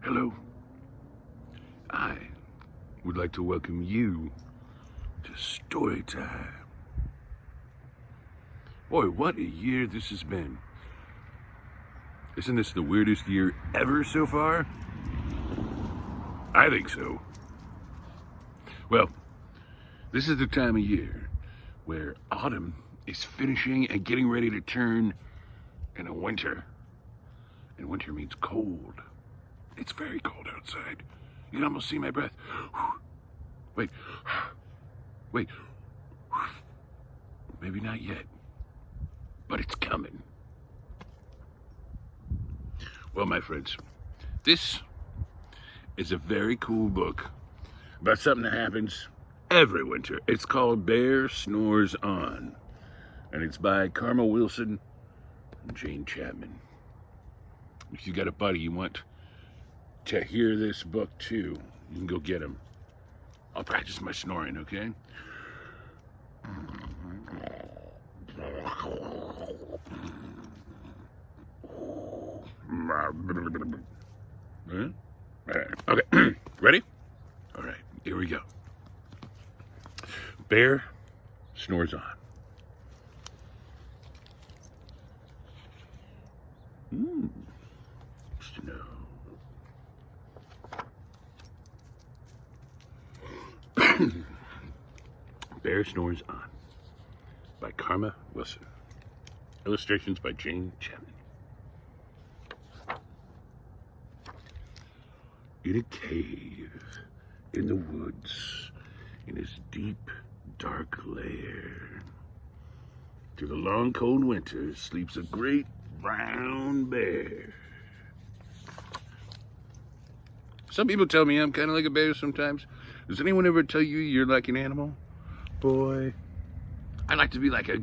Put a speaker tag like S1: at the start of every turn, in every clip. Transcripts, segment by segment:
S1: Hello. I would like to welcome you to Storytime. Boy, what a year this has been. Isn't this the weirdest year ever so far? I think so. Well, this is the time of year where autumn is finishing and getting ready to turn into winter. And winter means cold. It's very cold outside. You can almost see my breath. Wait. Wait. Maybe not yet. But it's coming. Well, my friends, this is a very cool book about something that happens every winter. It's called Bear Snores On. And it's by Karma Wilson and Jane Chapman. If you got a buddy you want to hear this book too, you can go get him. I'll practice my snoring, okay? Okay, ready? All right, here we go. Bear snores on. Snow. Bear Snores On by Karma Wilson. Illustrations by Jane Chapman. In a cave in the woods, in his deep, dark lair, through the long, cold winter, sleeps a great brown bear. Some people tell me I'm kind of like a bear sometimes. Does anyone ever tell you you're like an animal? Boy, I like to be like a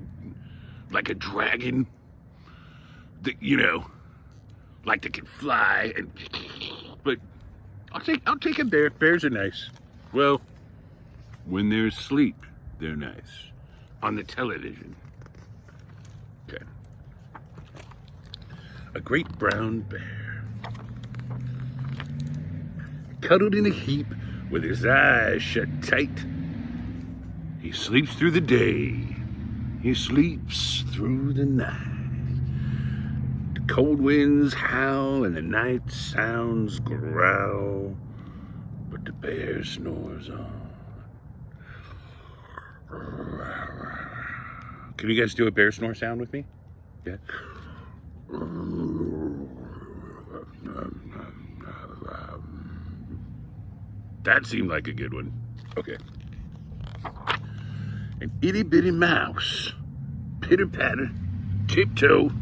S1: dragon. That, like that can fly and. But I'll take a bear. Bears are nice. Well, when they're asleep, they're nice. On the television. Okay. A great brown bear, cuddled in a heap with his eyes shut tight. He sleeps through the day. He sleeps through the night. The cold winds howl and the night sounds growl, but the bear snores on. Can you guys do a bear snore sound with me? Yeah. That seemed like a good one. Okay. An itty bitty mouse, pitter patter, tiptoe,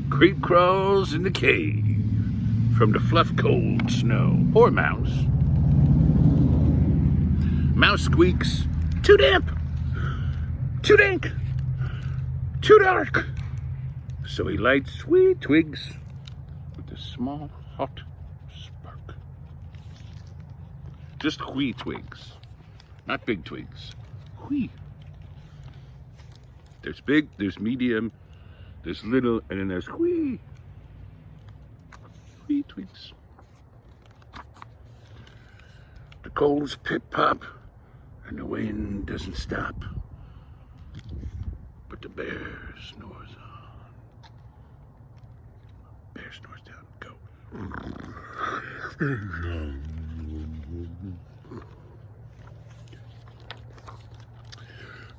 S1: creep crawls in the cave from the fluff cold snow. Poor mouse. Mouse squeaks, too damp, too dank, too dark. So he lights sweet twigs with a small hot spark. Just wee twigs, not big twigs. Wee. There's big, there's medium, there's little, and then there's wee. Wee twigs. The coals pip-pop, and the wind doesn't stop. But the bear snores on. Bear snores down. Go.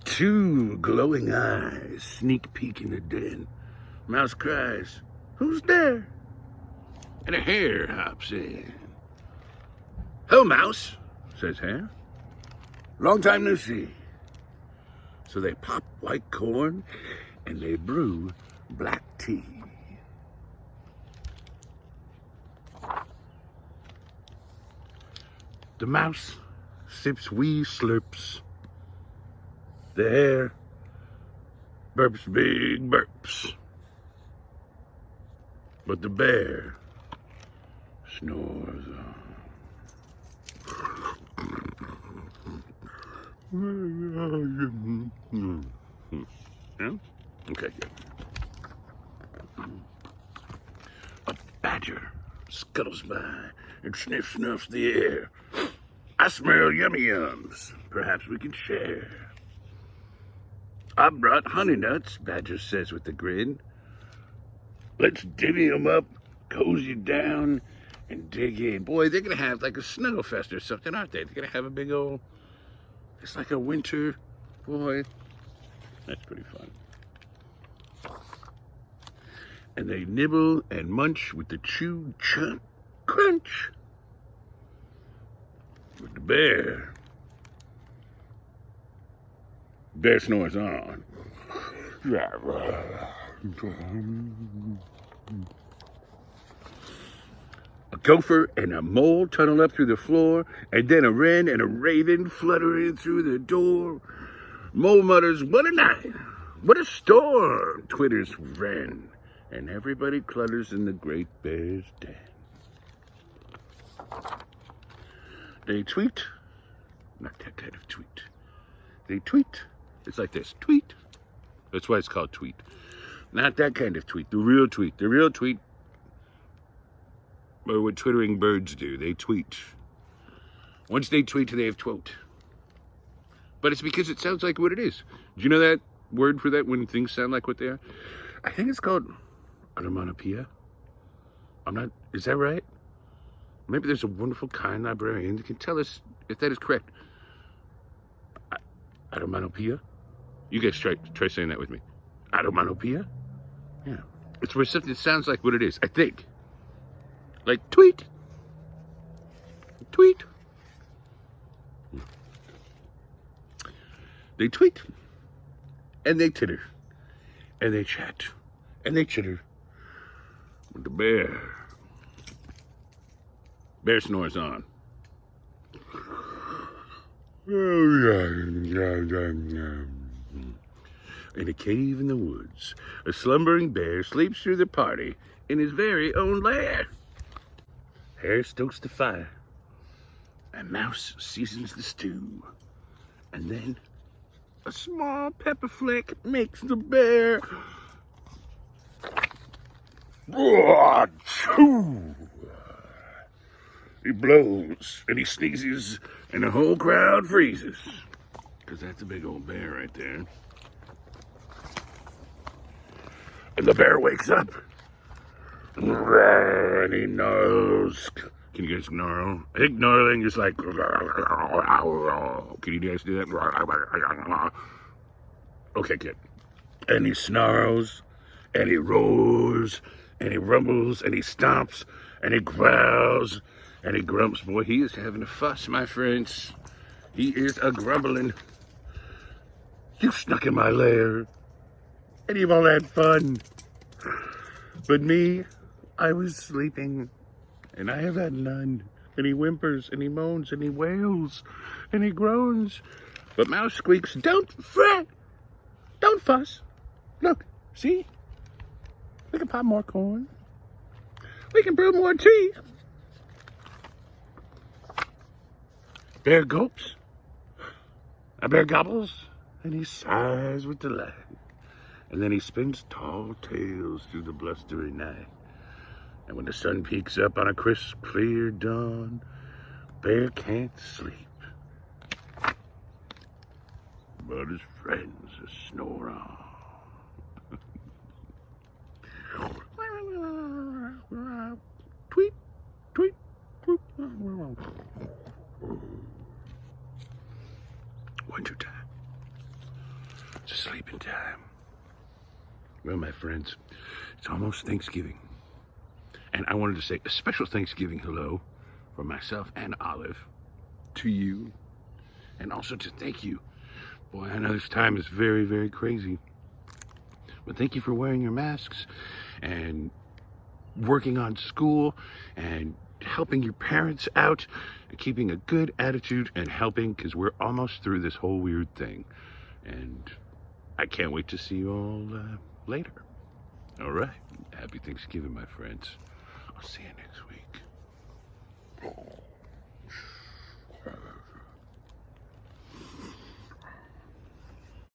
S1: Two glowing eyes sneak peek in the den. Mouse cries, "Who's there?" And a hare hops in. "Hello, Mouse," says Hare. "Long time no see." So they pop white corn and they brew black tea. The mouse sips wee slurps. The hare burps big burps. But the bear snores on. Yeah? Okay, good. A badger scuttles by and sniffs the air. I smell yummy yums. Perhaps we can share. I brought honey nuts, Badger says with a grin. Let's divvy 'em up, cozy down, and dig in. Boy, they're gonna have like a snuggle fest or something, aren't they? They're gonna have a big old, it's like a winter, boy. That's pretty fun. And they nibble and munch with the chew, chunk, crunch. With the bear. Bear snores on. A gopher and a mole tunnel up through the floor, and then a wren and a raven flutter in through the door. Mole mutters, "What a night! What a storm!" Twitters wren, and everybody clutters in the great bear's den. They tweet, not that kind of tweet. They tweet. It's like this, tweet. That's why it's called tweet. Not that kind of tweet, the real tweet. The real tweet, or what twittering birds do, they tweet. Once they tweet, they have twote. But it's because it sounds like what it is. Do you know that word for that when things sound like what they are? I think it's called onomatopoeia. Is that right? Maybe there's a wonderful, kind librarian that can tell us if that is correct. Onomatopoeia? You guys try saying that with me. Onomatopoeia? Yeah. It's where something sounds like what it is, I think. Like tweet. Tweet. They tweet. And they titter. And they chat. And they chitter. With the bear. Bear snores on. In a cave in the woods, a slumbering bear sleeps through the party in his very own lair. Hare stokes the fire, and Mouse seasons the stew, and then a small pepper flick makes the bear chew. He blows and he sneezes, and the whole crowd freezes, because that's a big old bear right there. And the bear wakes up, and he gnarls. Can you guys gnarl? I think gnarling is like, can you guys do that? Okay, good. And he snarls, and he roars, and he rumbles, and he stomps, and he growls, and he grumps. Boy, he is having a fuss, my friends. He is a grumbling. You snuck in my lair, and you've all had fun. But me, I was sleeping, and I have had none. And he whimpers, and he moans, and he wails, and he groans. But Mouse squeaks, "Don't fret, don't fuss. Look, see? We can pop more corn. We can brew more tea." Bear gulps, a bear gobbles, and he sighs with delight. And then he spins tall tales through the blustery night. And when the sun peeks up on a crisp, clear dawn, Bear can't sleep. But his friends snore on. Tweet, tweet, tweet. Winter time. It's a sleeping time. Well, my friends, it's almost Thanksgiving. And I wanted to say a special Thanksgiving hello from myself and Olive to you. And also to thank you. Boy, I know this time is very, very crazy. But thank you for wearing your masks and working on school and helping your parents out and keeping a good attitude and helping, because we're almost through this whole weird thing. And I can't wait to see you all later. All right. Happy Thanksgiving, my friends. I'll see you next week.